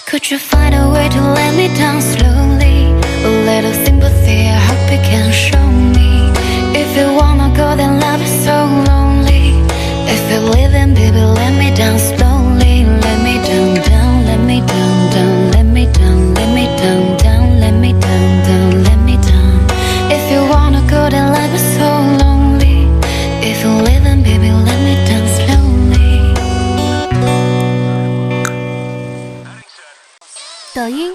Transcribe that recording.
Could you find a way to let me down slowly? A little sympathy, I hope you can show me. If you wanna go, then love is so lonely. If you're leaving, baby, let me down slowly. Let me down, down, let me down, down, let me down, let me down, down, let me down, down, let me down. If you wanna go, then love is so lonely. If you're leaving, baby, let me down slowly.抖音。